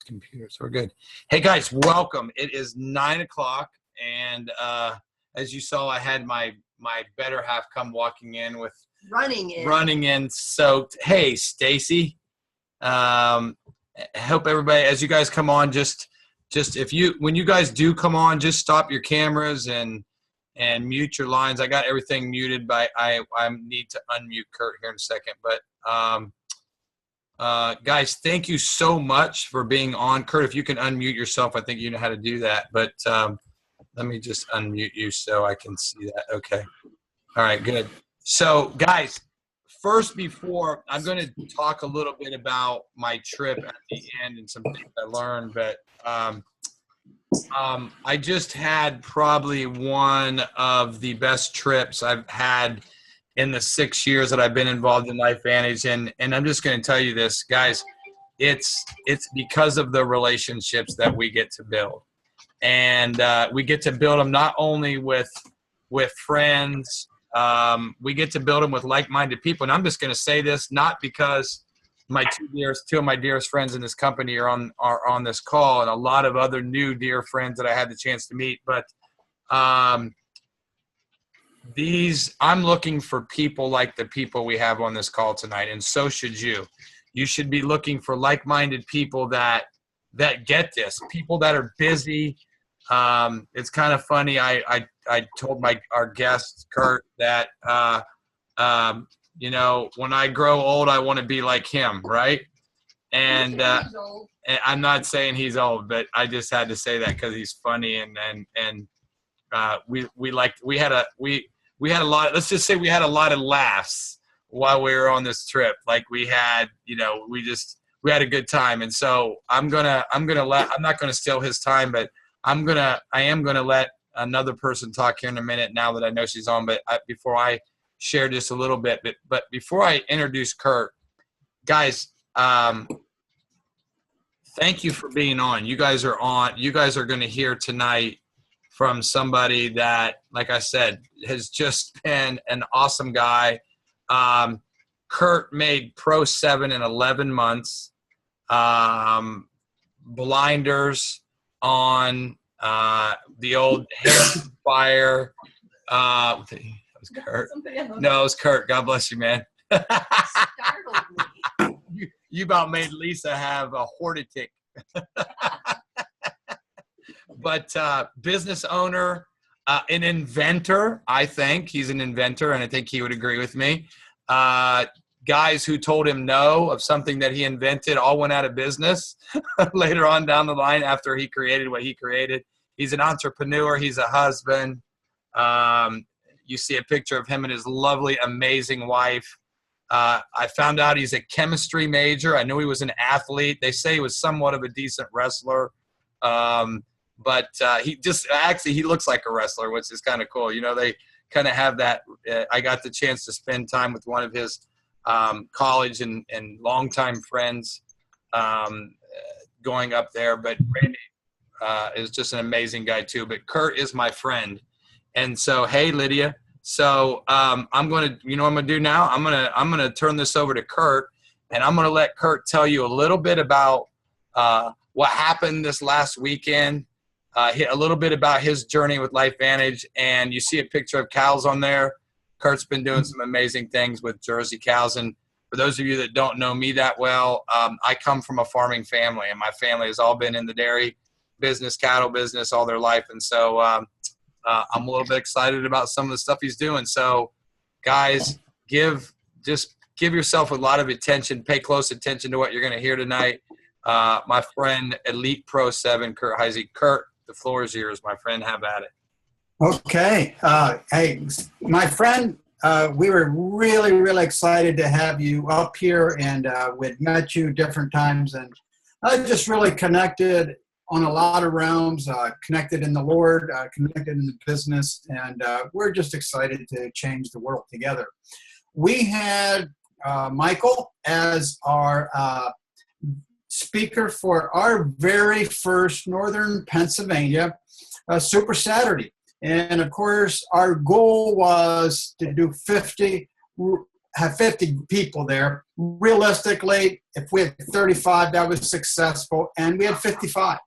computer, so we're good. Hey guys, welcome. It is 9 o'clock, and as you saw, I had my better half come walking in with running in soaked. Hey, Stacy. Hope everybody, as you guys come on, just when you guys do come on, just stop your cameras and mute your lines. I got everything muted, but I need to unmute Kurt here in a second. But guys, thank you so much for being on. Kurt, if you can unmute yourself, I think you know how to do that. But let me just unmute you so I can see that. Okay. All right, good. So, guys, first, before I'm going to talk a little bit about my trip at the end and some things I learned, but I just had probably one of the best trips I've had in the 6 years that I've been involved in LifeVantage. And I'm just going to tell you this, guys, it's because of the relationships that we get to build. And we get to build them not only with friends, we get to build them with like-minded people. And I'm just going to say this, not because two of my dearest friends in this company are on this call, and a lot of other new dear friends that I had the chance to meet, but I'm looking for people like the people we have on this call tonight, and so should you. You should be looking for like-minded people that get this, people that are busy. It's kind of funny. I told our guest Kurt that when I grow old, I want to be like him, right? And I'm not saying he's old, but I just had to say that because he's funny, and we had a lot. Let's just say we had a lot of laughs while we were on this trip. Like we had a good time. And so I'm not gonna steal his time, but I am gonna let another person talk here in a minute now that I know she's on. But before I share just a little bit, but before I introduce Kurt, guys, thank you for being on. You guys are on. You guys are going to hear tonight from somebody that, like I said, has just been an awesome guy. Kurt made Pro 7 in 11 months. Blinders on the old hair fire. It was Kurt. No, it was Kurt. God bless you, man. Startled me. You about made Lisa have a hortitic. But business owner, an inventor, I think. He's an inventor, and I think he would agree with me. Guys who told him no of something that he invented all went out of business later on down the line after he created what he created. He's an entrepreneur. He's a husband. You see a picture of him and his lovely, amazing wife. I found out he's a chemistry major. I knew he was an athlete. They say he was somewhat of a decent wrestler. But he looks like a wrestler, which is kind of cool. You know, they kind of have that. I got the chance to spend time with one of his college and longtime friends going up there. But Randy is just an amazing guy too. But Kurt is my friend. And so, hey, Lydia. So I'm going to, what I'm going to do now? I'm going to turn this over to Kurt, and I'm going to let Kurt tell you a little bit about what happened this last weekend, a little bit about his journey with LifeVantage. And you see a picture of cows on there. Kurt's been doing some amazing things with Jersey cows. And for those of you that don't know me that well, I come from a farming family, and my family has all been in the dairy business, cattle business all their life. And so I'm a little bit excited about some of the stuff he's doing. So, guys, give yourself a lot of attention. Pay close attention to what you're going to hear tonight. My friend, Elite Pro 7, Kurt Heisey. Kurt, the floor is yours, my friend. Have at it. Okay. Hey, my friend, we were really, really excited to have you up here, and we'd met you different times, and I just really connected on a lot of realms, connected in the Lord, connected in the business, and we're just excited to change the world together. We had Michael as our speaker for our very first Northern Pennsylvania Super Saturday. And of course, our goal was to do 50 have 50 people there. Realistically, if we had 35, that was successful, and we had 55.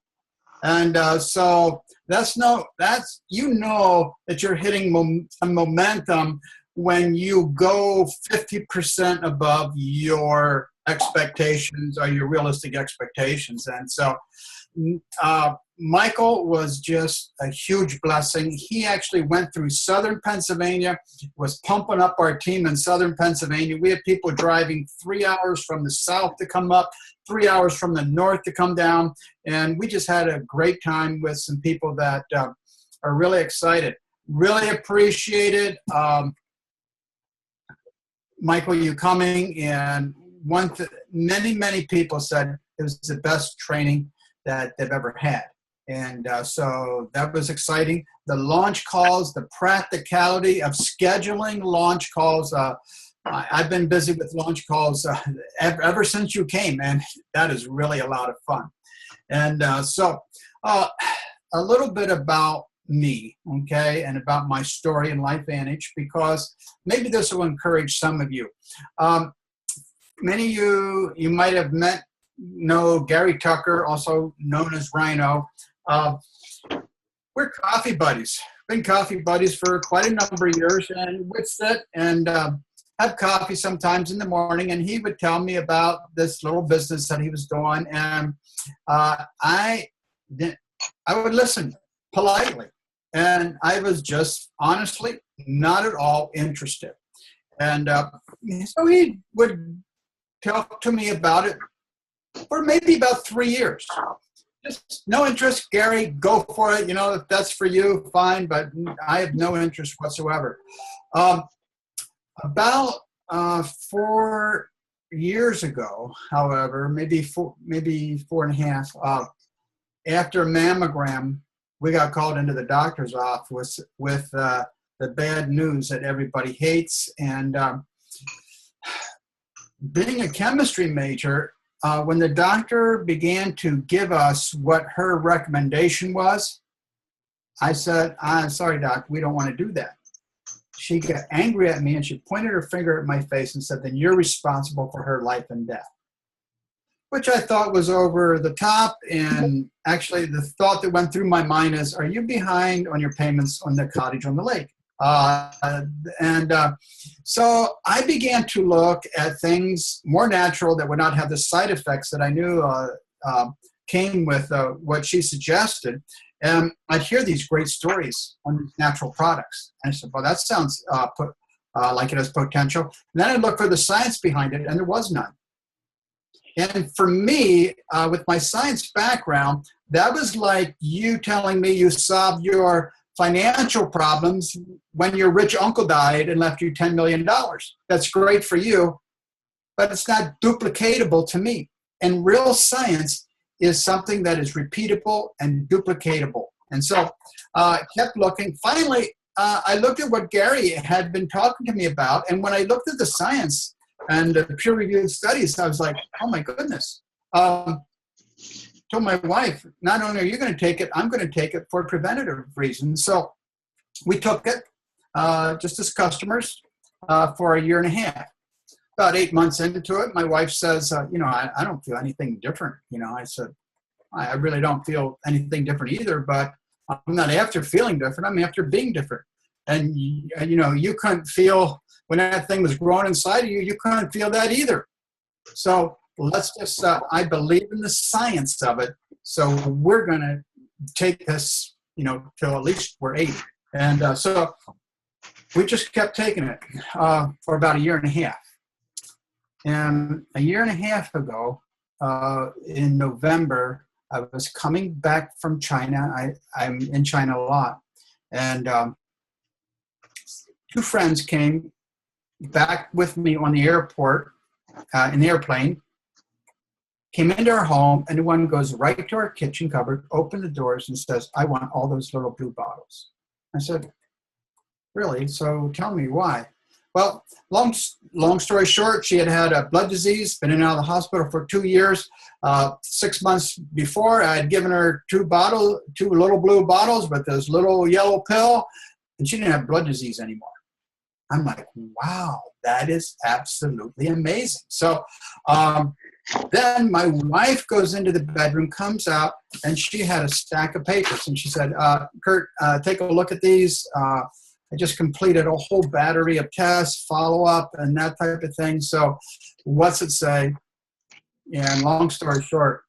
And so you know that you're hitting some momentum when you go 50% above your expectations or your realistic expectations. And so Michael was just a huge blessing. He actually went through southern Pennsylvania, was pumping up our team in southern Pennsylvania. We had people driving 3 hours from the south to come up, 3 hours from the north to come down. And we just had a great time with some people that are really excited. Really appreciated, Michael, you coming. And many people said it was the best training that they've ever had. And so that was exciting. The launch calls, the practicality of scheduling launch calls. I've been busy with launch calls ever since you came, and that is really a lot of fun. And so a little bit about me, okay, and about my story in LifeVantage, because maybe this will encourage some of you. Many of you might have know Gary Tucker, also known as Rhino. We're coffee buddies. Been coffee buddies for quite a number of years, and we'd sit and have coffee sometimes in the morning, and he would tell me about this little business that he was doing, and I would listen politely, and I was just honestly not at all interested. And so he would talk to me about it for maybe about 3 years. Just no interest, Gary, go for it. You know, if that's for you, fine, but I have no interest whatsoever. About 4 years ago, however, maybe 4.5, after a mammogram, we got called into the doctor's office with the bad news that everybody hates. And being a chemistry major, when the doctor began to give us what her recommendation was, I said, I'm sorry, doc, we don't want to do that. She got angry at me and she pointed her finger at my face and said, then you're responsible for her life and death, which I thought was over the top. And actually the thought that went through my mind is, are you behind on your payments on the cottage on the lake? So I began to look at things more natural that would not have the side effects that I knew came with what she suggested. And I'd hear these great stories on these natural products. And I said, well, that sounds like it has potential. And then I looked for the science behind it, and there was none. And for me, with my science background, that was like you telling me you solved your financial problems when your rich uncle died and left you $10 million. That's great for you, but it's not duplicatable to me. And real science is something that is repeatable and duplicatable. And so I kept looking. Finally, I looked at what Gary had been talking to me about. And when I looked at the science and the peer-reviewed studies, I was like, oh my goodness. Told my wife, not only are you going to take it, I'm going to take it for preventative reasons. So we took it just as customers for 1.5 years. About 8 months into it, my wife says, I don't feel anything different. I said, I really don't feel anything different either, but I'm not after feeling different. I'm after being different. And, you couldn't feel when that thing was growing inside of you, you couldn't feel that either. So let's just, I believe in the science of it. So we're going to take this, till at least we're 80. And so we just kept taking it for about 1.5 years. And 1.5 years ago, in November, I was coming back from China. I'm in China a lot. And 2 friends came back with me on the airport, in the airplane, came into our home, and the one goes right to our kitchen cupboard, opened the doors, and says, I want all those little blue bottles. I said, really? So tell me why. Well, long story short, she had a blood disease, been in and out of the hospital for 2 years. 6 months before, I had given her 2 little blue bottles with this little yellow pill, and she didn't have blood disease anymore. I'm like, wow, that is absolutely amazing. So then my wife goes into the bedroom, comes out, and she had a stack of papers. And she said, Kurt, take a look at these. I just completed a whole battery of tests, follow-up, and that type of thing. So what's it say? And long story short,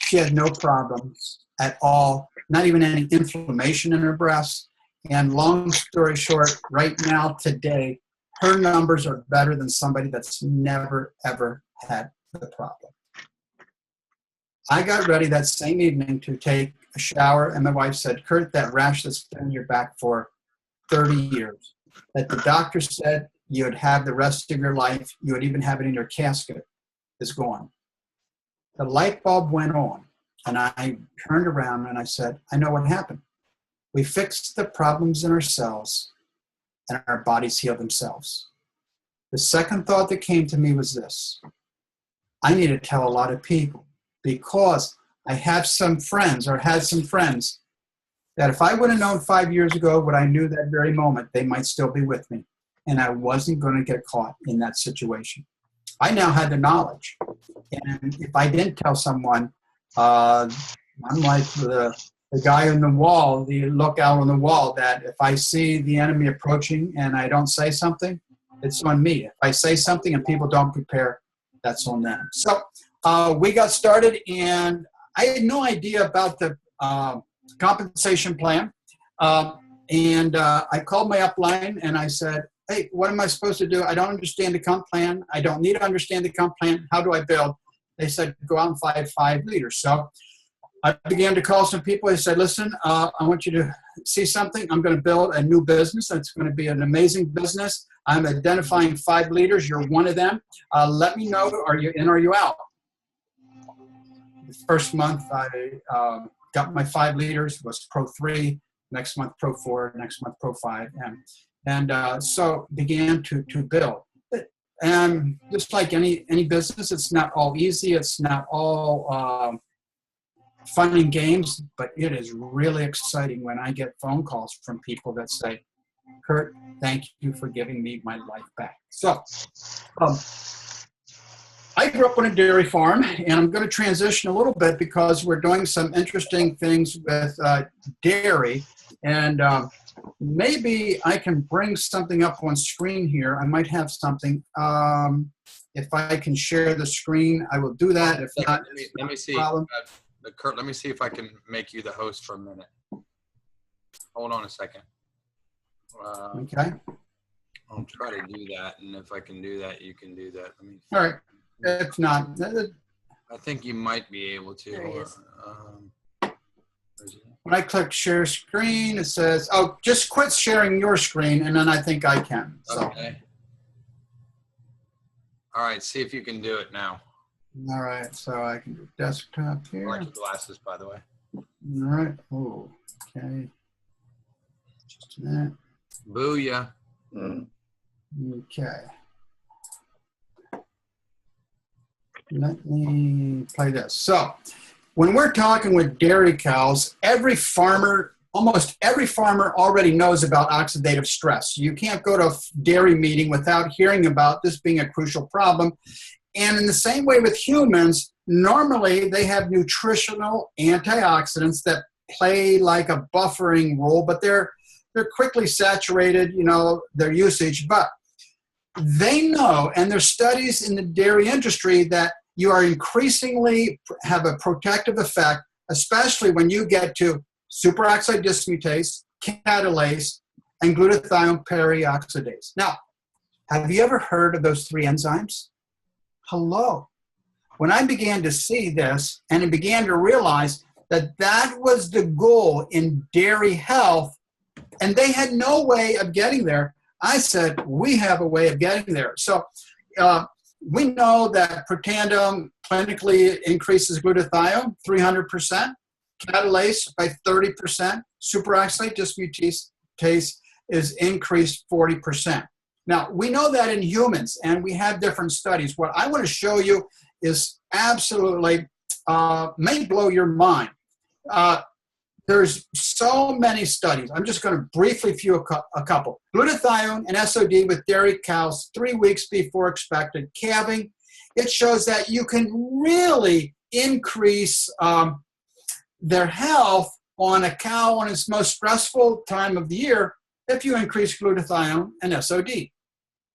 she had no problems at all, not even any inflammation in her breasts. And long story short, right now, today, her numbers are better than somebody that's never, ever had the problem. I got ready that same evening to take a shower, and my wife said, Kurt, that rash that's been in your back for 30 years, that the doctor said you would have the rest of your life, you would even have it in your casket, is gone. The light bulb went on, and I turned around and I said, I know what happened. We fixed the problems in ourselves, and our bodies heal themselves. The second thought that came to me was this. I need to tell a lot of people, because I have some friends, or had some friends, that if I would have known 5 years ago what I knew that very moment, they might still be with me. And I wasn't going to get caught in that situation. I now had the knowledge. And if I didn't tell someone, I'm like the guy on the wall, the lookout on the wall, that if I see the enemy approaching and I don't say something, it's on me. If I say something and people don't prepare, that's on them. So we got started, and I had no idea about the compensation plan. And I called my upline and I said, hey, what am I supposed to do? I don't understand the comp plan. I don't need to understand the comp plan. How do I build? They said, go out and find 5 leaders. So I began to call some people. I said, listen, I want you to see something. I'm going to build a new business. It's going to be an amazing business. I'm identifying 5 leaders. You're one of them. Let me know, are you in or are you out? The first month I got my 5 leaders, was Pro 3, next month Pro 4, next month Pro 5, and so began to build. And just like any business, it's not all easy, it's not all fun and games, but it is really exciting when I get phone calls from people that say, Kurt, thank you for giving me my life back. So I grew up on a dairy farm, and I'm going to transition a little bit because we're doing some interesting things with dairy, and maybe I can bring something up on screen here. I might have something. If I can share the screen, I will do that. If not, let me see. Kurt, let me see if I can make you the host for a minute. Hold on a second. Okay. I'll try to do that, and if I can do that, you can do that. All right. If not, I think you might be able to. There he is. When I click share screen, it says, oh, just quit sharing your screen, and then I think I can. So. Okay. All right, see if you can do it now. All right, so I can do desktop here. I like your glasses, by the way. All right. Oh, okay. Just that. Booyah. Okay. Let me play this. So when we're talking with dairy cows, almost every farmer already knows about oxidative stress. You can't go to a dairy meeting without hearing about this being a crucial problem. And in the same way with humans, normally they have nutritional antioxidants that play like a buffering role, but they're quickly saturated, their usage. But they know, and there's studies in the dairy industry, that you are increasingly have a protective effect, especially when you get to superoxide dismutase, catalase, and glutathione peroxidase. Now, have you ever heard of those 3 enzymes? Hello. When I began to see this, and I began to realize that that was the goal in dairy health, and they had no way of getting there, I said, we have a way of getting there. So we know that Protandim clinically increases glutathione 300%, catalase by 30%, superoxide dismutase is increased 40%. Now, we know that in humans, and we have different studies. What I want to show you is absolutely may blow your mind. there's so many studies. I'm just going to briefly view a couple. Glutathione and SOD with dairy cows 3 weeks before expected calving. It shows that you can really increase their health on a cow on its most stressful time of the year if you increase glutathione and SOD.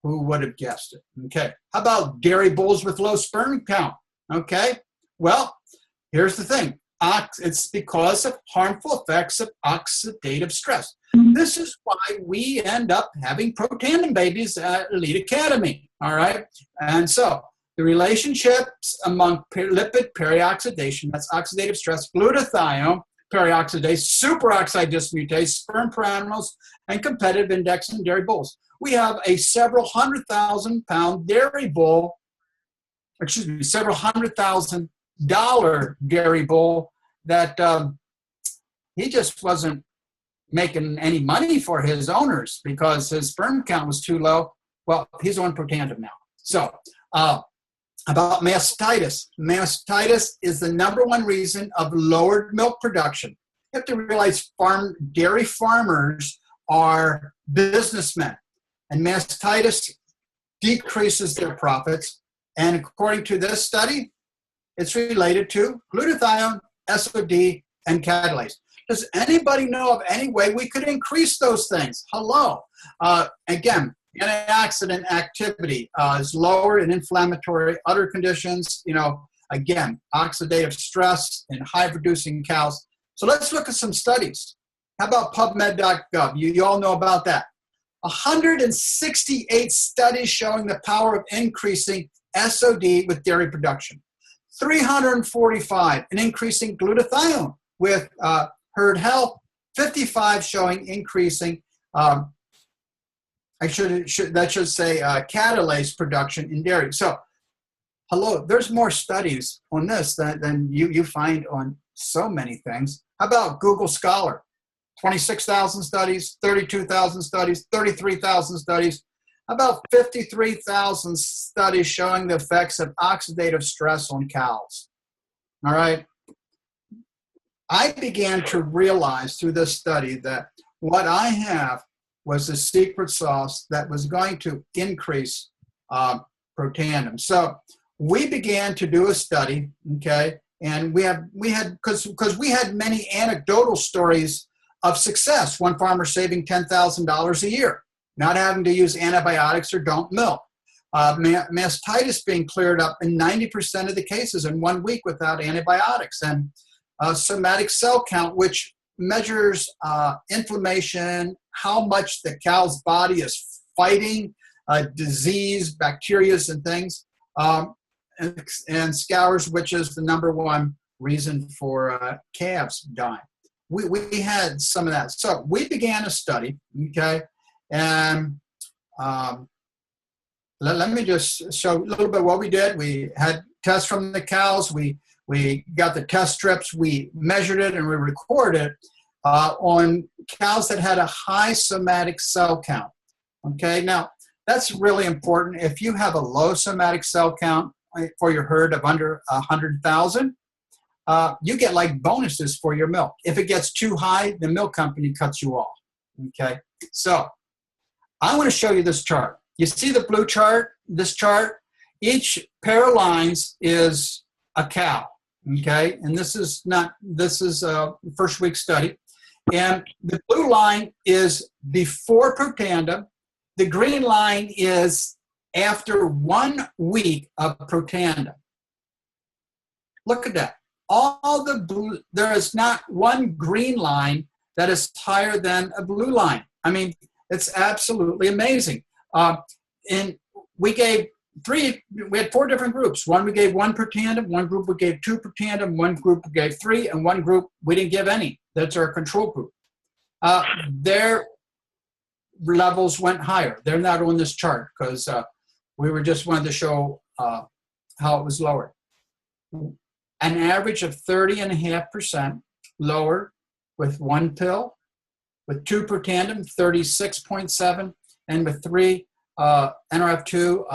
Who would have guessed it? Okay. How about dairy bulls with low sperm count? Okay. Well, here's the thing. It's because of harmful effects of oxidative stress. This is why we end up having protandem babies at Elite Academy. All right. And so the relationships among lipid perioxidation, that's oxidative stress, glutathione, perioxidase, superoxide dismutase, sperm paranormals, and competitive index in dairy bulls. We have a several 100,000-pound dairy bull, several $100,000 dairy bull that he just wasn't making any money for his owners because his sperm count was too low. Well, he's on Protandim now. So about mastitis. Mastitis is the #1 reason of lowered milk production. You have to realize dairy farmers are businessmen, and mastitis decreases their profits. And according to this study, it's related to glutathione, SOD, and catalase. Does anybody know of any way we could increase those things? Hello. Again, antioxidant activity is lower in inflammatory udder conditions. Again, oxidative stress in high-producing cows. So let's look at some studies. How about PubMed.gov? You all know about that. 168 studies showing the power of increasing SOD with dairy production. 345 in increasing glutathione with herd health. 55 showing increasing that should say catalase production in dairy. So, hello, there's more studies on this than you find on so many things. How about Google Scholar? 26,000 studies, 32,000 studies, 33,000 studies. How about 53,000 studies showing the effects of oxidative stress on cows? All right. I began to realize through this study that what I have was the secret sauce that was going to increase protandum. So we began to do a study, okay, and we had because we had many anecdotal stories of success. One farmer saving $10,000 a year, not having to use antibiotics or don't milk. Mastitis being cleared up in 90% of the cases in 1 week without antibiotics, and somatic cell count, which measures inflammation, how much the cow's body is fighting disease, bacteria, and things, and scours, which is the #1 reason for calves dying. We had some of that. So we began a study, okay, and let me just show a little bit what we did. We had tests from the cows. We got the test strips. We measured it and we recorded it on cows that had a high somatic cell count. Okay, now that's really important. If you have a low somatic cell count for your herd of under 100,000, you get like bonuses for your milk. If it gets too high, the milk company cuts you off. Okay, so I want to show you this chart. You see the blue chart, this chart? Each pair of lines is a cow, okay? And this is a first week study. And the blue line is before protandum. The green line is after 1 week of protandum. Look at that. All the blue, there is not one green line that is higher than a blue line. I mean, it's absolutely amazing. And we had 4 different groups. One, we gave 1 protandum, one group we gave 2 protandum, one group we gave 3, and one group we didn't give any. That's our control group. Their levels went higher. They're not on this chart because we were just wanted to show how it was lower. An average of 30.5% lower with 1 pill, with 2 protandum, 36.7, and with 3 NRF2,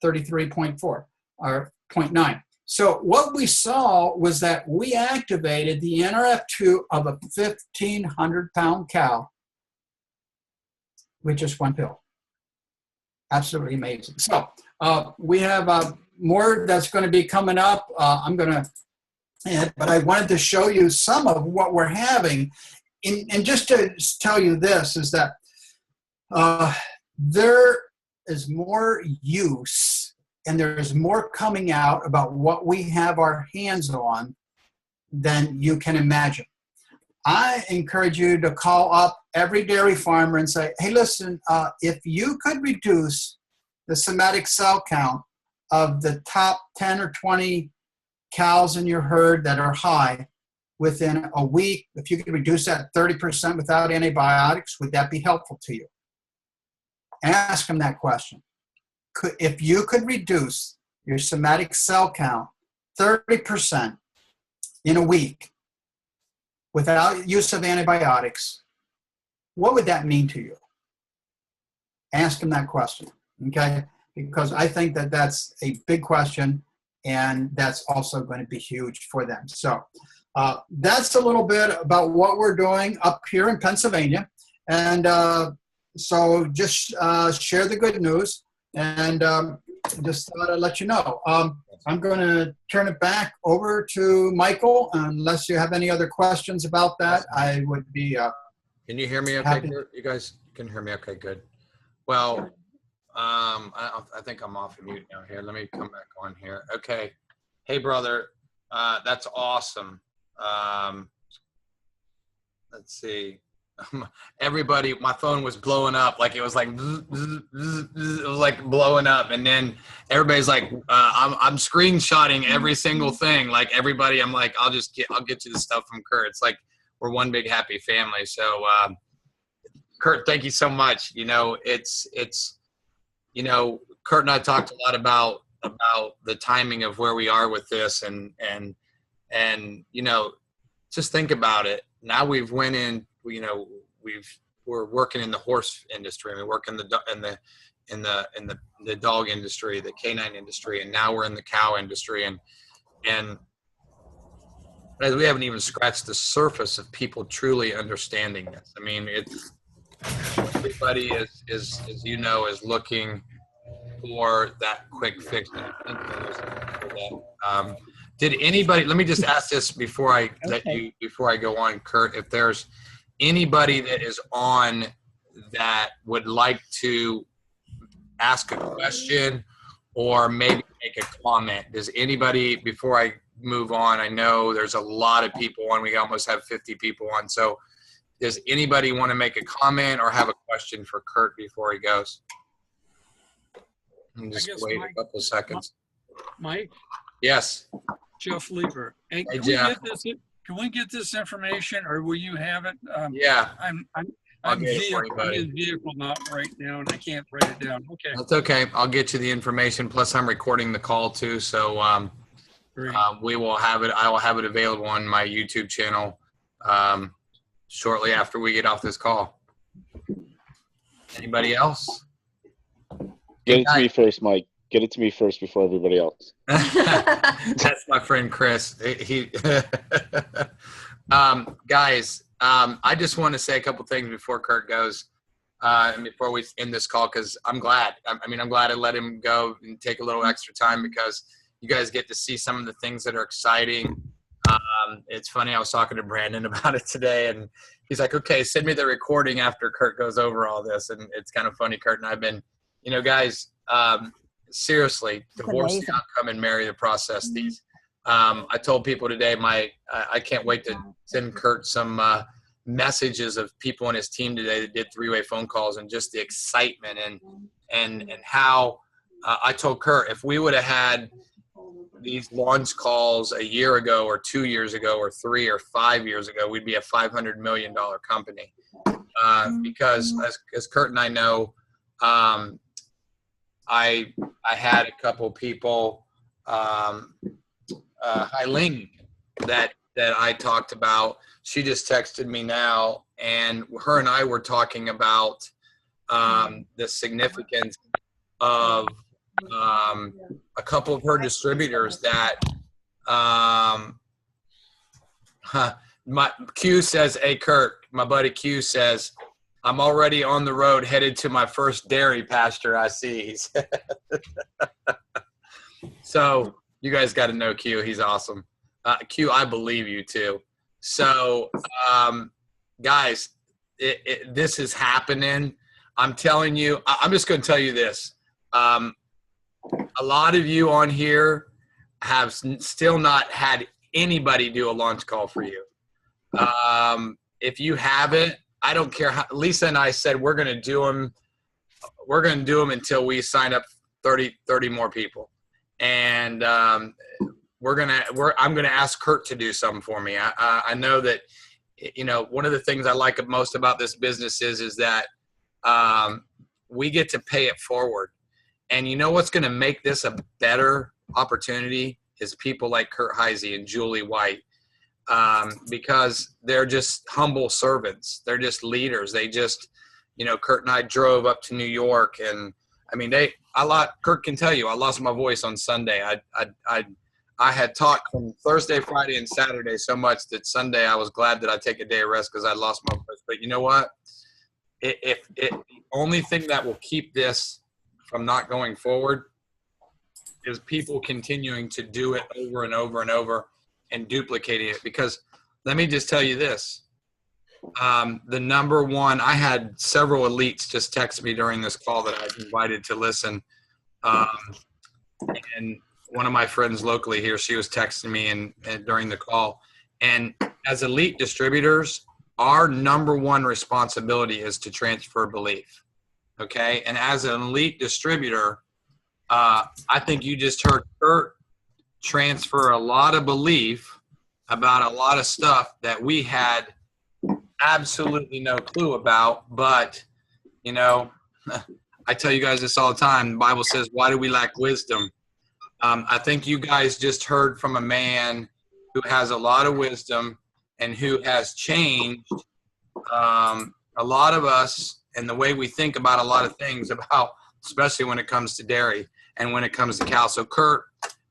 33.4 or 0.9. So what we saw was that we activated the NRF2 of a 1,500-pound cow with just one pill. Absolutely amazing. So we have more that's going to be coming up. But I wanted to show you some of what we're having. And just to tell you this is that there is more use and there's more coming out about what we have our hands on than you can imagine. I encourage you to call up every dairy farmer and say, hey, listen, if you could reduce the somatic cell count of the top 10 or 20 cows in your herd that are high within a week, if you could reduce that 30% without antibiotics, would that be helpful to you? Ask them that question. If you could reduce your somatic cell count 30% in a week without use of antibiotics, what would that mean to you? Ask them that question, okay? Because I think that that's a big question, and that's also going to be huge for them. So that's a little bit about what we're doing up here in Pennsylvania. And so just share the good news, and just thought I'd let you know. I'm going to turn it back over to Michael. Unless you have any other questions about that, I would be Can you hear me okay? happy. You guys can hear me okay, good. Well, I think I'm off of mute now here. Let me come back on here. Okay. Hey, brother. That's awesome. Let's see. Everybody, my phone was blowing up. Like it was like, it was like blowing up. And then everybody's like, I'm screenshotting every single thing. Like everybody, I'm like, I'll get you the stuff from Kurt. It's like, we're one big happy family. So, Kurt, thank you so much. You know, it's, you know, Kurt and I talked a lot about the timing of where we are with this, and you know, just think about it. Now we've went in, you know, we're working in the horse industry, and we work in the dog industry, the canine industry, and now we're in the cow industry, and we haven't even scratched the surface of people truly understanding this. I mean, it's everybody is you know, is looking for that quick fix. Did anybody? Let me just ask this before I go on, Kurt. If there's anybody that is on that would like to ask a question or maybe make a comment, does anybody, before I move on? I know there's a lot of people on. We almost have 50 people on. So, does anybody want to make a comment or have a question for Kurt before he goes? Just wait a couple seconds. Mike? Yes. Jeff Lieber. Hey, Hey, Jeff. Can we get this information, or will you have it? Yeah. I'm in vehicle not right now, and I can't write it down. Okay. That's okay. I'll get you the information. Plus, I'm recording the call too, so we will have it. I will have it available on my YouTube channel shortly after we get off this call. Anybody else? Get it to me first, Mike. Get it to me first before everybody else. That's my friend Chris. Guys, I just want to say a couple things before Kurt goes, and before we end this call, because I'm glad. I'm glad I let him go and take a little extra time, because you guys get to see some of the things that are exciting. It's funny, I was talking to Brandon about it today, and he's like, okay, send me the recording after Kurt goes over all this. And it's kind of funny, Kurt and I have been, you know, guys, seriously, divorce the outcome and marry the process. These, I told people today, I can't wait to send Kurt some messages of people on his team today that did three-way phone calls, and just the excitement and how I told Kurt, if we would have had these launch calls a year ago or 2 years ago or 3 or 5 years ago, we'd be a $500 million company. Because as Kurt and I know, I had a couple people, Eileen, that I talked about. She just texted me now, and her and I were talking about the significance of a couple of her distributors that My Q says, hey, Kurt, my buddy Q says, I'm already on the road headed to my first dairy pasture I see. So you guys got to know Q. He's awesome. Q, I believe you too. So, guys, this is happening. I'm telling you, I'm just going to tell you this. A lot of you on here have still not had anybody do a launch call for you. If you haven't, I don't care how, Lisa and I said we're going to do them. We're going to do them until we sign up 30 more people. And I'm going to ask Kurt to do something for me. I know that, you know, one of the things I like most about this business is that we get to pay it forward. And you know what's going to make this a better opportunity is people like Kurt Heisey and Julie White, because they're just humble servants. They're just leaders. They just, you know, Kurt and I drove up to New York, and I mean, Kurt can tell you, I lost my voice on Sunday. I had talked from Thursday, Friday, and Saturday so much that Sunday I was glad that I take a day of rest because I lost my voice. But you know what? The only thing that will keep this from not going forward is people continuing to do it over and over and over and duplicating it. Because let me just tell you this. The number one, I had several elites just text me during this call that I invited to listen. And one of my friends locally here, she was texting me and during the call. And as elite distributors, our number one responsibility is to transfer belief. Okay. And as an elite distributor, I think you just heard Kurt transfer a lot of belief about a lot of stuff that we had absolutely no clue about. But, you know, I tell you guys this all the time. The Bible says, why do we lack wisdom? I think you guys just heard from a man who has a lot of wisdom and who has changed a lot of us and the way we think about a lot of things, about, especially when it comes to dairy and when it comes to cows. So, Kurt,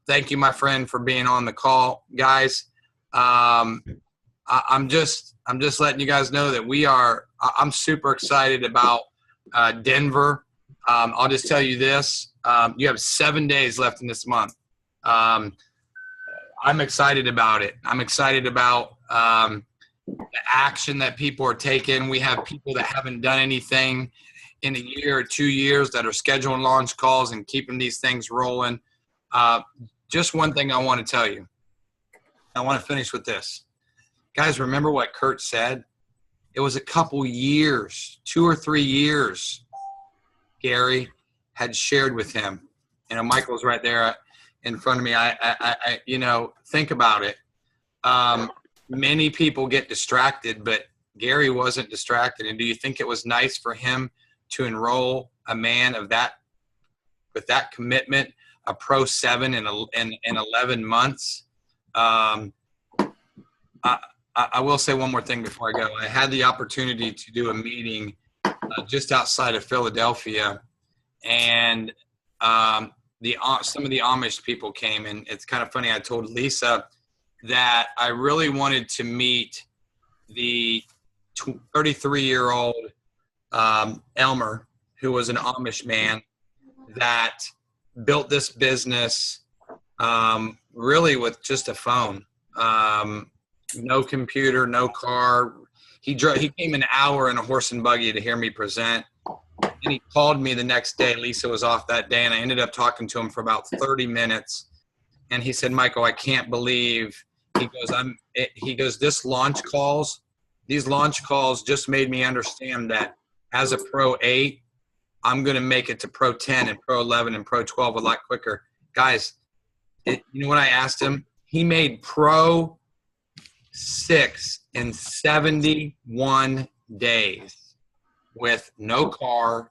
thank you, my friend, for being on the call. Guys, I'm just letting you guys know that I'm super excited about Denver. I'll just tell you this. You have 7 days left in this month. I'm excited about it. I'm excited about the action that people are taking. We have people that haven't done anything in a year or 2 years that are scheduling launch calls and keeping these things rolling. Just one thing I want to tell you. I want to finish with this. Guys, remember what Kurt said? It was a couple years, 2 or 3 years, Gary had shared with him. You know, Michael's right there in front of me. I you know, think about it. Many people get distracted, but Gary wasn't distracted. And do you think it was nice for him to enroll a man of that, with that commitment, a Pro 7 in 11 months? I will say one more thing before I go. I had the opportunity to do a meeting just outside of Philadelphia, and some of the Amish people came, and it's kind of funny. I told Lisa that I really wanted to meet the 33-year-old Elmer, who was an Amish man that built this business really with just a phone. No computer, no car. He came an hour in a horse and buggy to hear me present. And he called me the next day. Lisa was off that day, and I ended up talking to him for about 30 minutes. And he said, Michael, I can't believe, he goes, these launch calls just made me understand that as a Pro 8, I'm going to make it to Pro 10 and Pro 11 and Pro 12 a lot quicker. Guys, you know what I asked him? He made Pro 6 in 71 days with no car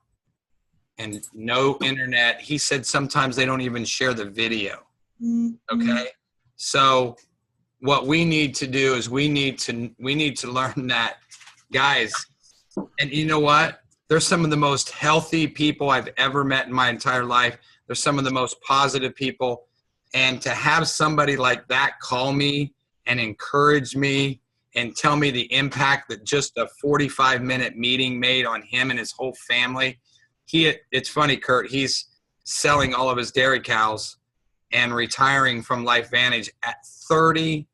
and no internet. He said sometimes they don't even share the video. Okay. So what we need to do is we need to learn that, guys. And you know what? They're some of the most healthy people I've ever met in my entire life. They're some of the most positive people. And to have somebody like that call me and encourage me and tell me the impact that just a 45-minute meeting made on him and his whole family. It's funny, Kurt, he's selling all of his dairy cows and retiring from LifeVantage at 33,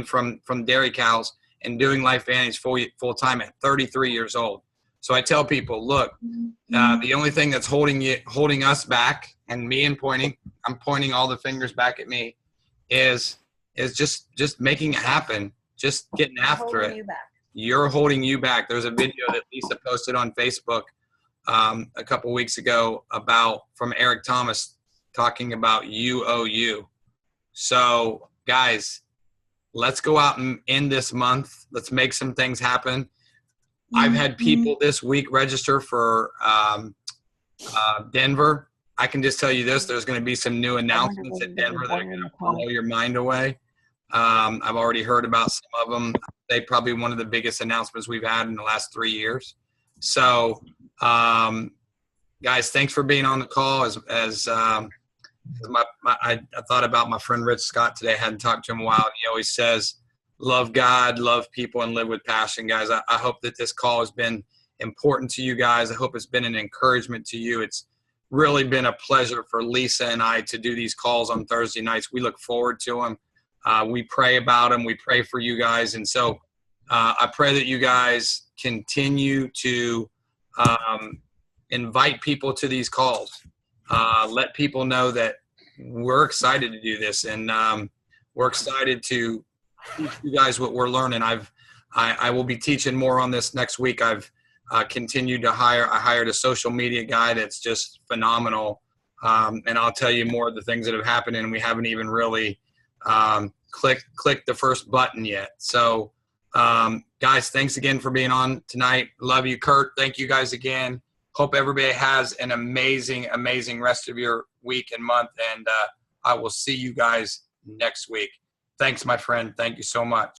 from dairy cows and doing LifeVantage full time at 33 years old. So I tell people, look, the only thing that's holding us back, and me and I'm pointing all the fingers back at me, is just making it happen, just getting after it. You're holding you back. There's a video that Lisa posted on Facebook a couple weeks ago from Eric Thomas talking about you. So guys, let's go out and end this month. Let's make some things happen. I've had people this week register for Denver. I can just tell you this, there's going to be some new announcements at Denver that are going to blow your mind away. I've already heard about some of them. They probably one of the biggest announcements we've had in the last 3 years. So, guys, thanks for being on the call. I thought about my friend Rich Scott today. I hadn't talked to him in a while. And he always says, love God, love people, and live with passion, guys. I hope that this call has been important to you guys. I hope it's been an encouragement to you. It's really been a pleasure for Lisa and I to do these calls on Thursday nights. We look forward to them. We pray about them. We pray for you guys. And so I pray that you guys continue to invite people to these calls. Let people know that we're excited to do this, and we're excited to teach you guys what we're learning. I will be teaching more on this next week. I've continued to I hired a social media guy that's just phenomenal. And I'll tell you more of the things that have happened, and we haven't even really clicked the first button yet. So guys, thanks again for being on tonight. Love you, Kurt. Thank you guys again. Hope everybody has an amazing, amazing rest of your week and month. And I will see you guys next week. Thanks, my friend. Thank you so much.